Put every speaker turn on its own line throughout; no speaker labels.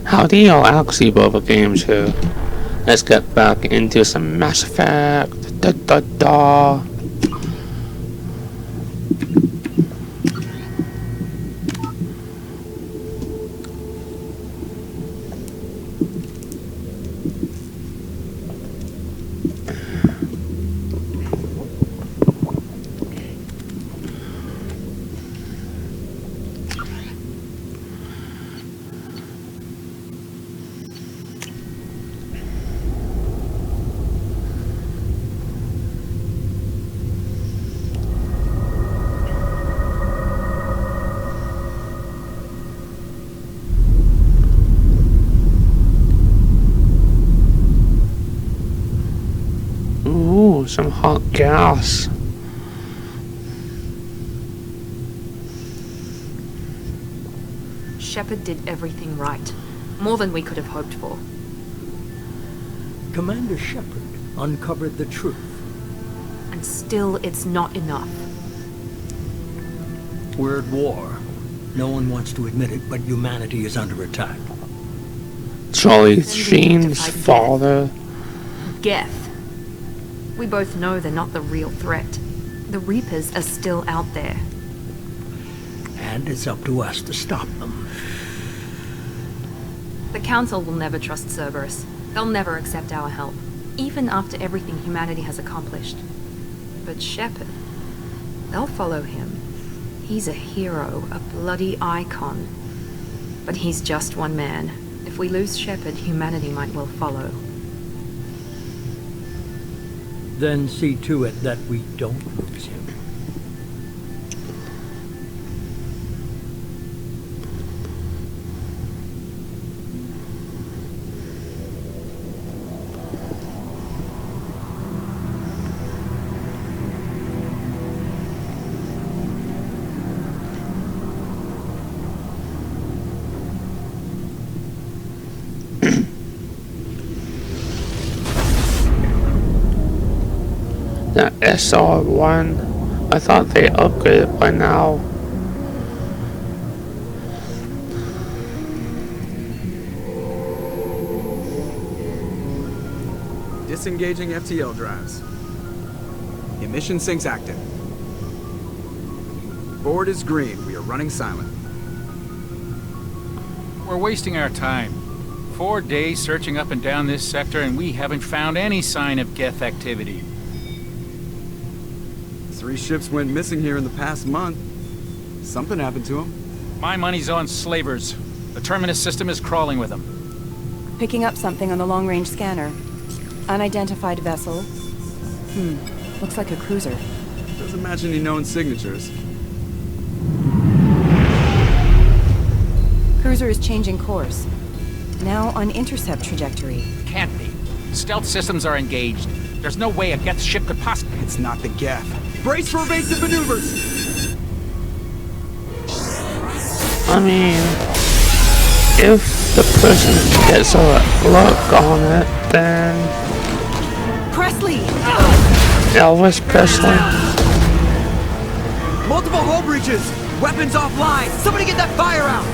Howdy, y'all, Alexi Bubba Games here. Let's get back into some Mass Effect. Da da da. Ooh, some hot gas.
Shepard did everything right. More than we could have hoped for.
Commander Shepard uncovered the truth.
And still, it's not enough.
We're at war. No one wants to admit it, but humanity is under attack.
Charlie
Sending him to
Sheen's
fight
father.
Geth. We both know they're not the real threat. The Reapers are still out there.
And it's up to us to stop them.
The Council will never trust Cerberus. They'll never accept our help, even after everything humanity has accomplished. But Shepard, they'll follow him. He's a hero, a bloody icon. But he's just one man. If we lose Shepard, humanity might well follow.
Then see to it that we don't lose him.
That SR1. I thought they upgraded by now.
Disengaging FTL drives. Emission sinks active. Board is green. We are running silent.
We're wasting our time. 4 days searching up and down this sector, and we haven't found any sign of Geth activity.
3 ships went missing here in the past month. Something happened to them.
My money's on slavers. The Terminus system is crawling with them.
Picking up something on the long-range scanner. Unidentified vessel. Looks like a cruiser.
Doesn't match any known signatures.
Cruiser is changing course. Now on intercept trajectory.
Can't be. Stealth systems are engaged. There's no way a Geth ship could possibly...
It's not the Geth. Brace for evasive maneuvers!
I mean, if the person gets a look on it, then
Presley!
Elvis Presley.
Multiple hull breaches! Weapons offline! Somebody get that fire out!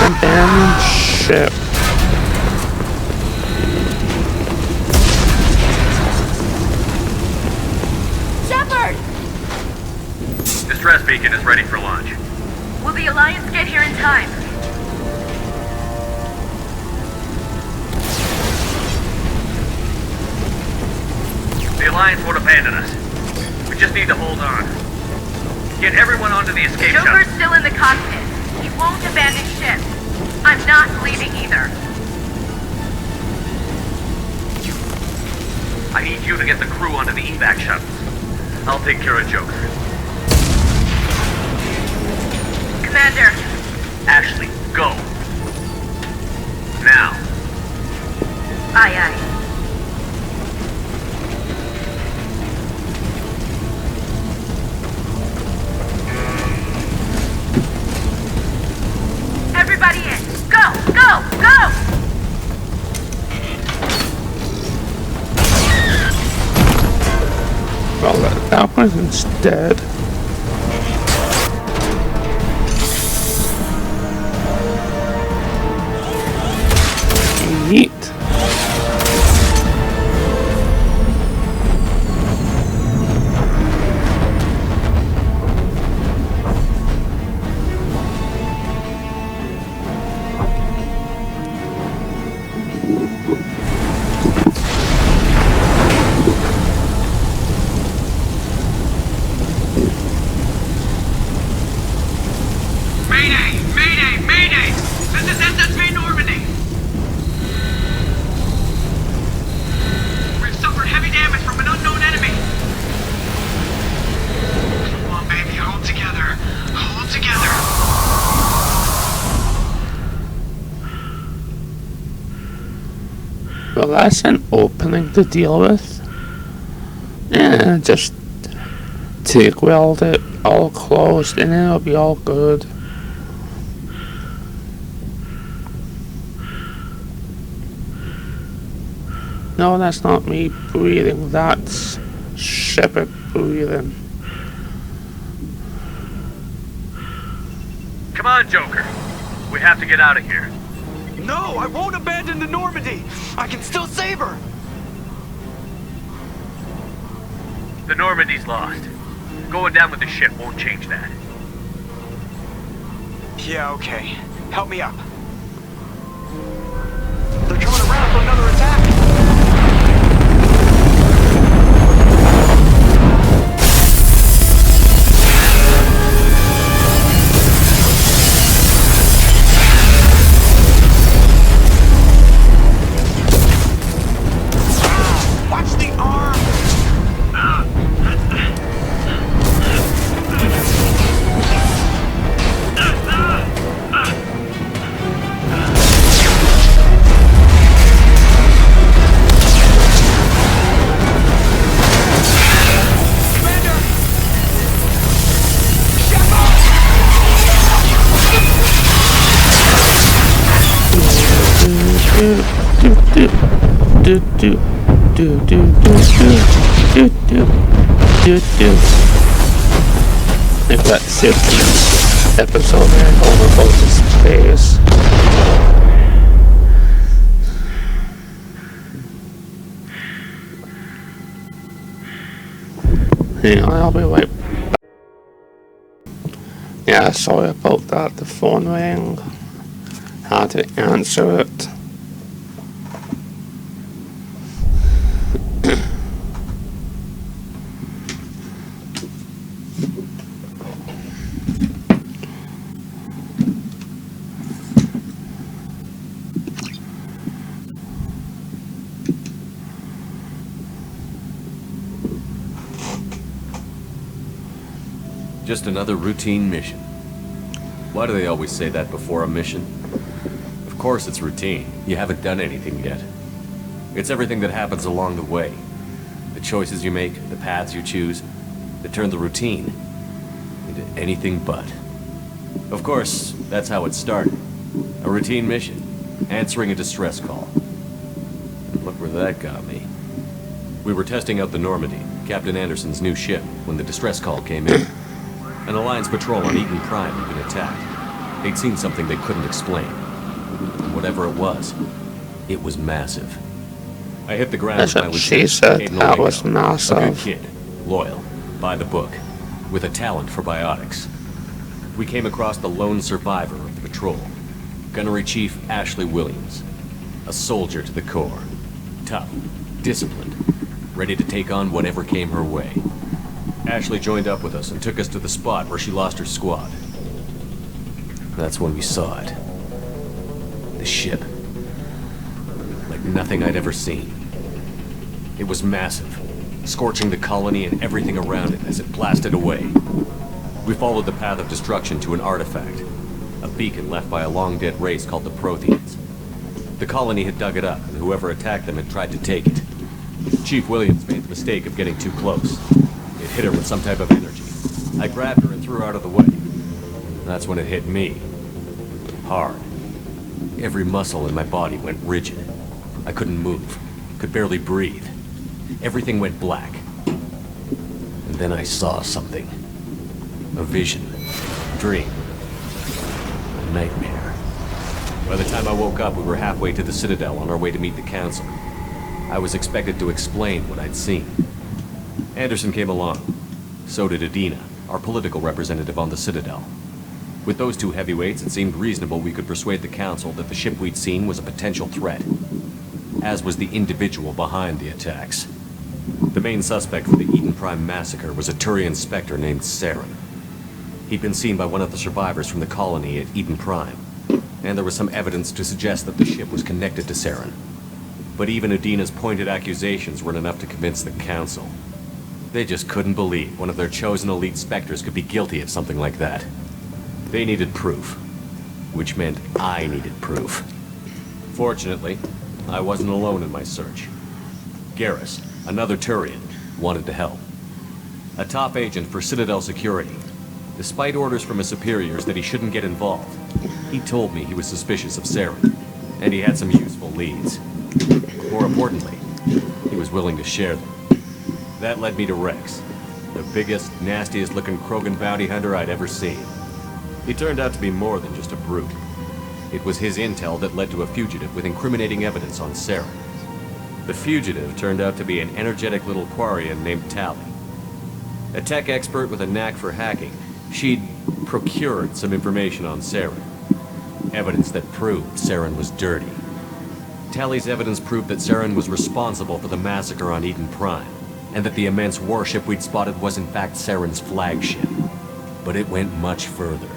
Abandoned ship.
Shepard!
Distress beacon is ready for launch.
Will the Alliance get here in time?
The Alliance won't abandon us. We just need to hold on. Get everyone onto the escape
Joker's
shuttle.
still in the cockpit. He won't abandon ship. I'm not leaving either.
I need you to get the crew onto the evac shuttles. I'll take care of Joker.
Commander,
Ashley, go. Now.
aye aye. Everybody in. Go, go, go!
Falcon's dead. Yeet.
Mayday! Mayday! Mayday! This is SSV Normandy! We've suffered heavy damage from an unknown enemy! Come on, baby, hold together. Hold together.
Well, that's an opening to deal with. Yeah, just take weld it all closed and then it'll be all good. No, that's not me breathing, that's Shepard breathing.
Come on, Joker. We have to get out of here.
No, I won't abandon the Normandy. I can still save her.
The Normandy's lost. Going down with the ship won't change that.
Yeah, okay. Help me up. They're coming around for another attack. Watch the arm!
If that 15th episode and all about the space. Hang on, I'll be right back. Yeah, sorry about that, the phone rang. Had to answer it.
Just another routine mission. Why do they always say that before a mission? Of course it's routine. You haven't done anything yet. It's everything that happens along the way. The choices you make, the paths you choose, that turn the routine into anything but. Of course, that's how it started. A routine mission. Answering a distress call. And look where that got me. We were testing out the Normandy, Captain Anderson's new ship, when the distress call came in. An Alliance patrol on Eden Prime had been attacked. They'd seen something they couldn't explain. And whatever it was massive. I hit the ground
That's
with my
what she said, that was
A good
massive.
kid, loyal, by the book, with a talent for biotics. We came across the lone survivor of the patrol, Gunnery Chief Ashley Williams. A soldier to the core. Tough, disciplined, ready to take on whatever came her way. Ashley joined up with us and took us to the spot where she lost her squad. That's when we saw it. The ship. Like nothing I'd ever seen. It was massive, scorching the colony and everything around it as it blasted away. We followed the path of destruction to an artifact, a beacon left by a long-dead race called the Protheans. The colony had dug it up, and whoever attacked them had tried to take it. Chief Williams made the mistake of getting too close. It hit her with some type of energy. I grabbed her and threw her out of the way. That's when it hit me. Hard. Every muscle in my body went rigid. I couldn't move. Could barely breathe. Everything went black. And And then I saw something. A vision. A dream. A nightmare. By the time I woke up, we were halfway to the Citadel on our way to meet the Council. I was expected to explain what I'd seen. Anderson came along. So did Adina, our political representative on the Citadel. With those two heavyweights, it seemed reasonable we could persuade the Council that the ship we'd seen was a potential threat, as was the individual behind the attacks. The main suspect for the Eden Prime massacre was a Turian Spectre named Saren. He'd been seen by one of the survivors from the colony at Eden Prime, and there was some evidence to suggest that the ship was connected to Saren. But even Adina's pointed accusations weren't enough to convince the Council. They just couldn't believe one of their chosen elite Spectres could be guilty of something like that. They needed proof, which meant I needed proof. Fortunately, I wasn't alone in my search. Garrus, another Turian, wanted to help. A top agent for Citadel Security. Despite orders from his superiors that he shouldn't get involved, he told me he was suspicious of Saren, and he had some useful leads. More importantly, he was willing to share them. That led me to Rex, the biggest, nastiest-looking Krogan bounty hunter I'd ever seen. He turned out to be more than just a brute. It was his intel that led to a fugitive with incriminating evidence on Saren. The fugitive turned out to be an energetic little Quarian named Tali. A tech expert with a knack for hacking, she'd procured some information on Saren. Evidence that proved Saren was dirty. Tali's evidence proved that Saren was responsible for the massacre on Eden Prime, and that the immense warship we'd spotted was in fact Saren's flagship. But it went much further.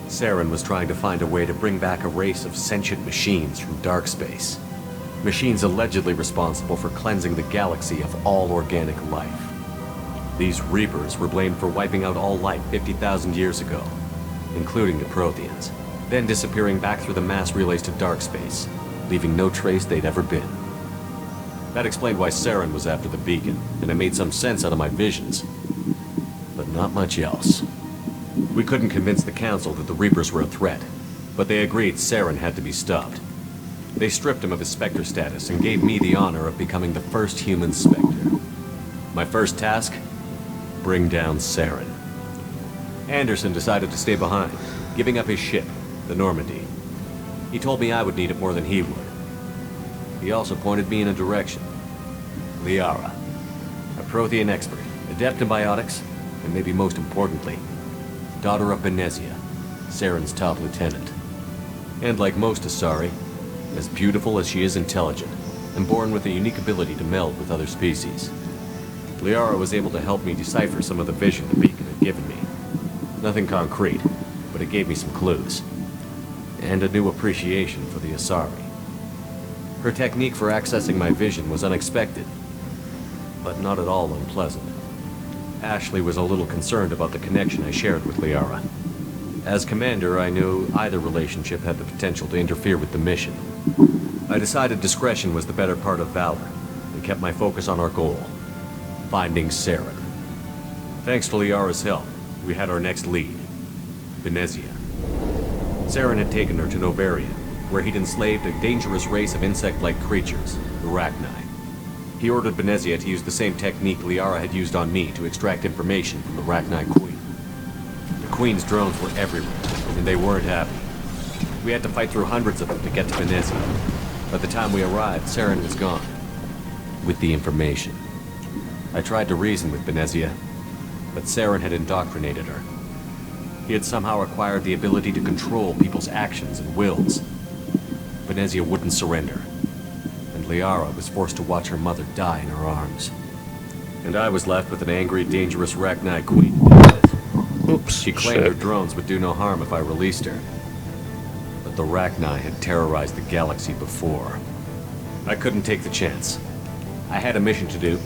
Saren was trying to find a way to bring back a race of sentient machines from dark space. Machines allegedly responsible for cleansing the galaxy of all organic life. These Reapers were blamed for wiping out all life 50,000 years ago, including the Protheans, then disappearing back through the mass relays to dark space, leaving no trace they'd ever been. That explained why Saren was after the beacon, and it made some sense out of my visions. But not much else. We couldn't convince the Council that the Reapers were a threat, but they agreed Saren had to be stopped. They stripped him of his Spectre status and gave me the honor of becoming the first human Spectre. My first task? Bring down Saren. Anderson decided to stay behind, giving up his ship, the Normandy. He told me I would need it more than he would. He also pointed me in a direction. Liara, a Prothean expert, adept in biotics, and maybe most importantly, daughter of Benezia, Saren's top lieutenant. And like most Asari, as beautiful as she is intelligent, and born with a unique ability to meld with other species. Liara was able to help me decipher some of the vision the beacon had given me. Nothing concrete, but it gave me some clues. And a new appreciation for the Asari. Her technique for accessing my vision was unexpected, but not at all unpleasant. Ashley was a little concerned about the connection I shared with Liara. As commander, I knew either relationship had the potential to interfere with the mission. I decided discretion was the better part of valor, and kept my focus on our goal, finding Saren. Thanks to Liara's help, we had our next lead, Benezia. Saren had taken her to Noveria, where he'd enslaved a dangerous race of insect-like creatures, the Rachni. He ordered Benezia to use the same technique Liara had used on me to extract information from the Rachni Queen. The Queen's drones were everywhere, and they weren't happy. We had to fight through hundreds of them to get to Benezia. By the time we arrived, Saren was gone, with the information. I tried to reason with Benezia, but Saren had indoctrinated her. He had somehow acquired the ability to control people's actions and wills. Benezia wouldn't surrender, and Liara was forced to watch her mother die in her arms. And I was left with an angry, dangerous Rachni Queen.
Oops,
She claimed
shit.
her drones would do no harm if I released her. But the Rachni had terrorized the galaxy before. I couldn't take the chance. I had a mission to do,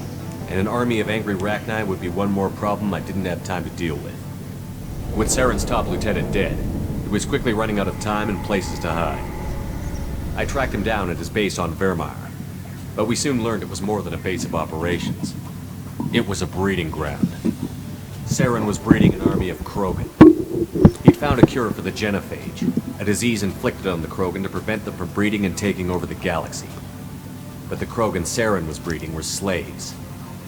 and an army of angry Rachni would be one more problem I didn't have time to deal with. With Saren's top lieutenant dead, he was quickly running out of time and places to hide. I tracked him down at his base on Vermeer, but we soon learned it was more than a base of operations. It was a breeding ground. Saren was breeding an army of Krogan. He'd found a cure for the genophage, a disease inflicted on the Krogan to prevent them from breeding and taking over the galaxy. But the Krogan Saren was breeding were slaves,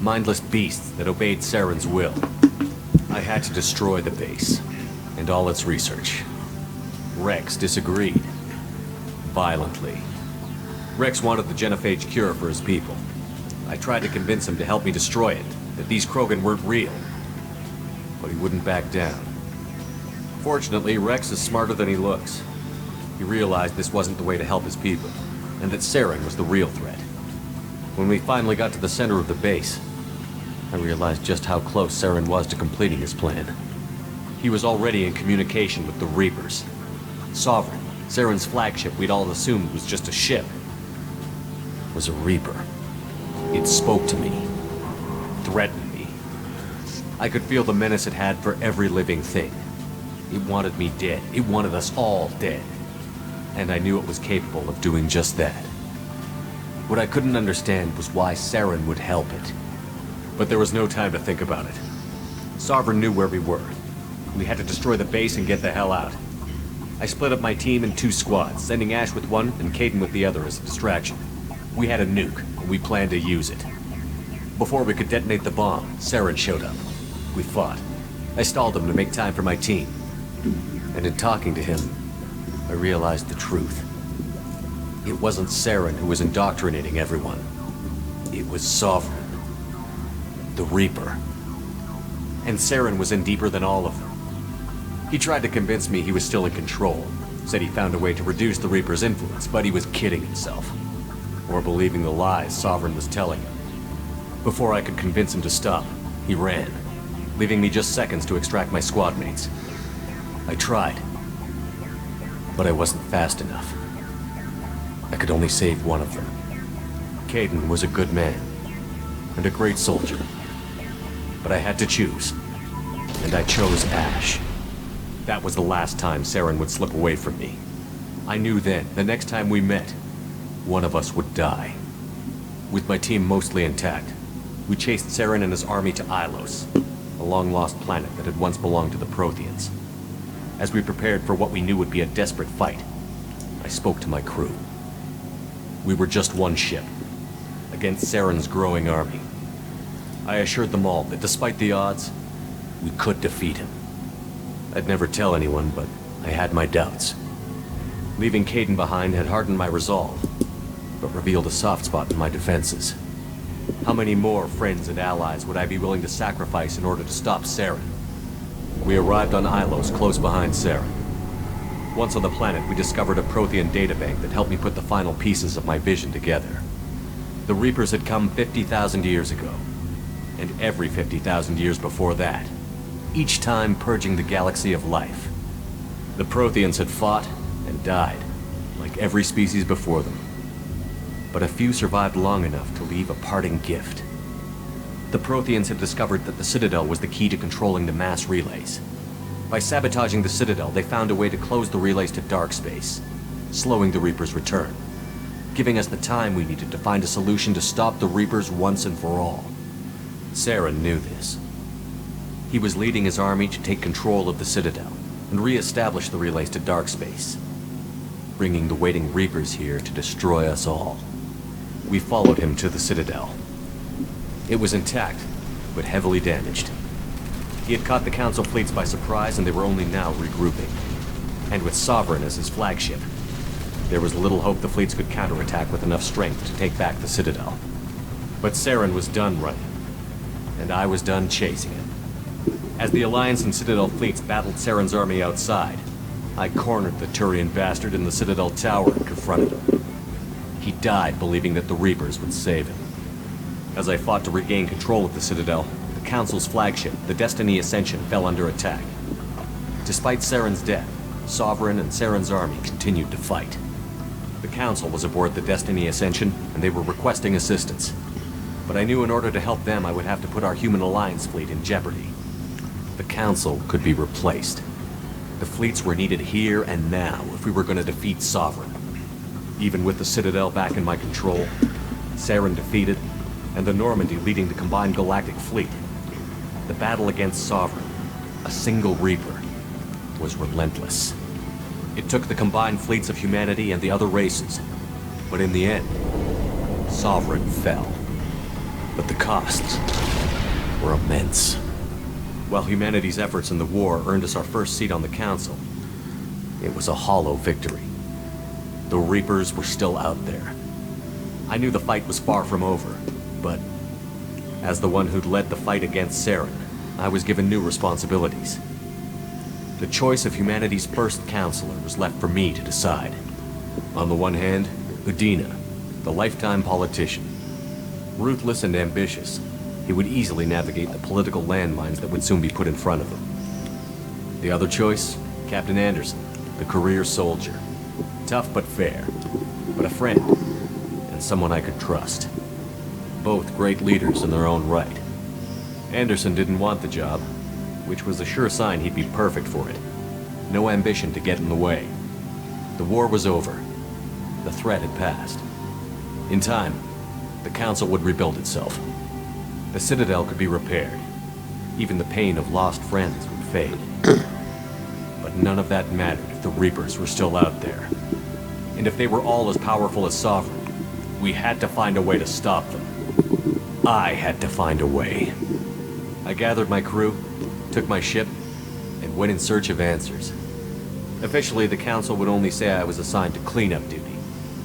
Mindless beasts that obeyed Saren's will. I had to destroy the base, and all its research. Rex disagreed. Violently. Rex wanted the genophage cure for his people. I tried to convince him to help me destroy it, that these Krogan weren't real. But he wouldn't back down. Fortunately, Rex is smarter than he looks. He realized this wasn't the way to help his people, and that Saren was the real threat. When we finally got to the center of the base, I realized just how close Saren was to completing his plan. He was already in communication with the Reapers. Sovereign, Saren's flagship we'd all assumed was just a ship, was a Reaper. It spoke to me, threatened me. I could feel the menace it had for every living thing. It wanted me dead. It wanted us all dead. And I knew it was capable of doing just that. What I couldn't understand was why Saren would help it. But there was no time to think about it. Sovereign knew where we were. We had to destroy the base and get the hell out. I split up my team in 2 squads, sending Ash with one and Kaidan with the other as a distraction. We had a nuke, and we planned to use it. Before we could detonate the bomb, Saren showed up. We fought. I stalled him to make time for my team. And in talking to him, I realized the truth. It wasn't Saren who was indoctrinating everyone. It was Sovereign. The Reaper. And Saren was in deeper than all of them. He tried to convince me he was still in control. Said he found a way to reduce the Reaper's influence, but he was kidding himself. Or believing the lies Sovereign was telling him. Before I could convince him to stop, he ran, leaving me just seconds to extract my squad mates. I tried, but I wasn't fast enough. I could only save one of them. Kaidan was a good man, and a great soldier. But I had to choose, and I chose Ash. That was the last time Saren would slip away from me. I knew then, the next time we met, one of us would die. With my team mostly intact, we chased Saren and his army to Ilos, a long-lost planet that had once belonged to the Protheans. As we prepared for what we knew would be a desperate fight, I spoke to my crew. We were just one ship, against Saren's growing army. I assured them all that despite the odds, we could defeat him. I'd never tell anyone, but I had my doubts. Leaving Kaidan behind had hardened my resolve, but revealed a soft spot in my defenses. How many more friends and allies would I be willing to sacrifice in order to stop Saren? We arrived on Ilos, close behind Saren. Once on the planet, we discovered a Prothean databank that helped me put the final pieces of my vision together. The Reapers had come 50,000 years ago, and every 50,000 years before that, each time purging the galaxy of life. The Protheans had fought and died, like every species before them. But a few survived long enough to leave a parting gift. The Protheans had discovered that the Citadel was the key to controlling the mass relays. By sabotaging the Citadel, they found a way to close the relays to dark space, slowing the Reapers' return, giving us the time we needed to find a solution to stop the Reapers once and for all. Saren knew this. He was leading his army to take control of the Citadel and re-establish the relays to dark space, bringing the waiting Reapers here to destroy us all. We followed him to the Citadel. It was intact, but heavily damaged. He had caught the Council fleets by surprise, and they were only now regrouping. And with Sovereign as his flagship, there was little hope the fleets could counterattack with enough strength to take back the Citadel. But Saren was done running, and I was done chasing him. As the Alliance and Citadel fleets battled Saren's army outside, I cornered the Turian bastard in the Citadel tower and confronted him. He died believing that the Reapers would save him. As I fought to regain control of the Citadel, the Council's flagship, the Destiny Ascension, fell under attack. Despite Saren's death, Sovereign and Saren's army continued to fight. The Council was aboard the Destiny Ascension, and they were requesting assistance. But I knew in order to help them, I would have to put our human Alliance fleet in jeopardy. The Council could be replaced. The fleets were needed here and now if we were going to defeat Sovereign. Even with the Citadel back in my control, Saren defeated, and the Normandy leading the combined galactic fleet, the battle against Sovereign, a single Reaper, was relentless. It took the combined fleets of humanity and the other races, but in the end, Sovereign fell. but the costs were immense. While humanity's efforts in the war earned us our first seat on the Council, it was a hollow victory. The Reapers were still out there. I knew the fight was far from over, but as the one who'd led the fight against Saren, I was given new responsibilities. The choice of humanity's first counselor was left for me to decide. On the one hand, Udina, the lifetime politician. Ruthless and ambitious, he would easily navigate the political landmines that would soon be put in front of him. The other choice, Captain Anderson, the career soldier. Tough but fair, but a friend, and someone I could trust. Both great leaders in their own right. Anderson didn't want the job, which was a sure sign he'd be perfect for it. No ambition to get in the way. The war was over. The threat had passed. In time, the Council would rebuild itself. The Citadel could be repaired. Even the pain of lost friends would fade. But none of that mattered if the Reapers were still out there. And if they were all as powerful as Sovereign, we had to find a way to stop them. I had to find a way. I gathered my crew, took my ship, and went in search of answers. Officially, the Council would only say I was assigned to cleanup duty,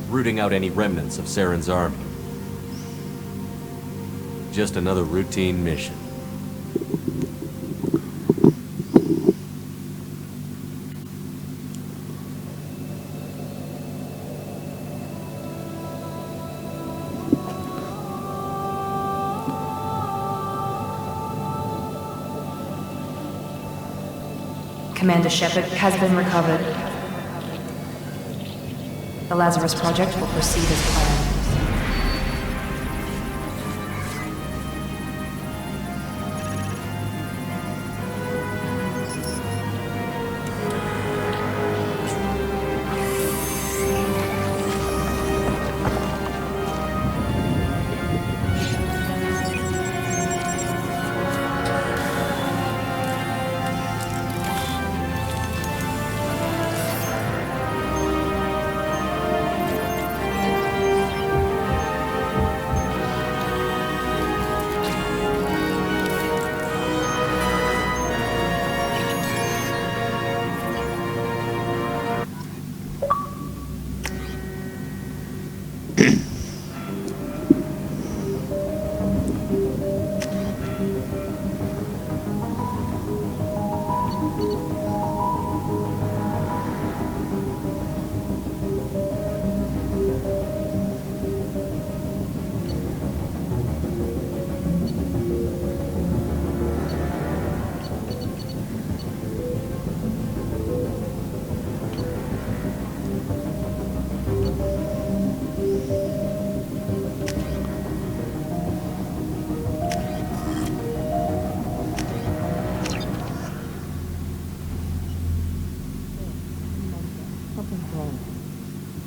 rooting out any remnants of Saren's army. Just another routine mission.
Commander Shepard has been recovered. The Lazarus Project will proceed as planned.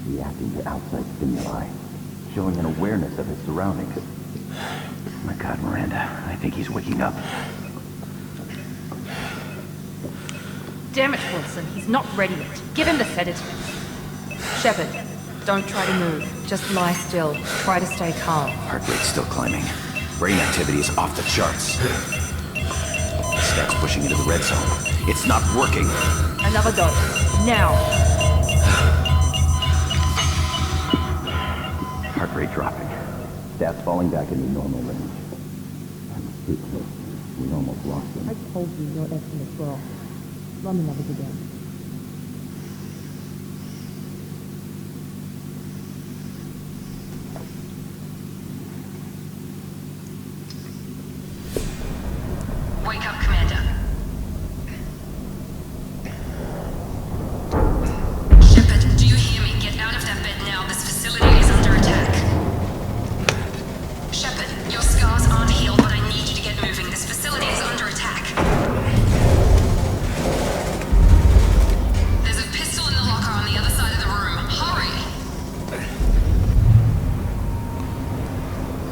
Reacting to outside stimuli, showing an awareness of his surroundings. My God, Miranda, I think he's waking up.
Damn it, Wilson, he's not ready yet. Give him the sedative. Shepard, don't try to move. Just lie still. Try to stay calm.
Heart rate's still climbing. Brain activity is off the charts. The stack's pushing into the red zone. It's not working.
Another dose. Now.
Heart rate dropping. Stats falling back into normal range. That was too close. We almost lost them.
I told you your estimates were off. Run the numbers again.
Wake up, Commander. Shepard, do you hear me? Get out of that bed now. This facility is under attack. Shepard, your scars aren't healed, but I need you to get moving. This facility is under attack. There's a pistol in the locker on the other side of the room. Hurry!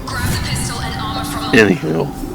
Grab the pistol and armor from...
Anywho.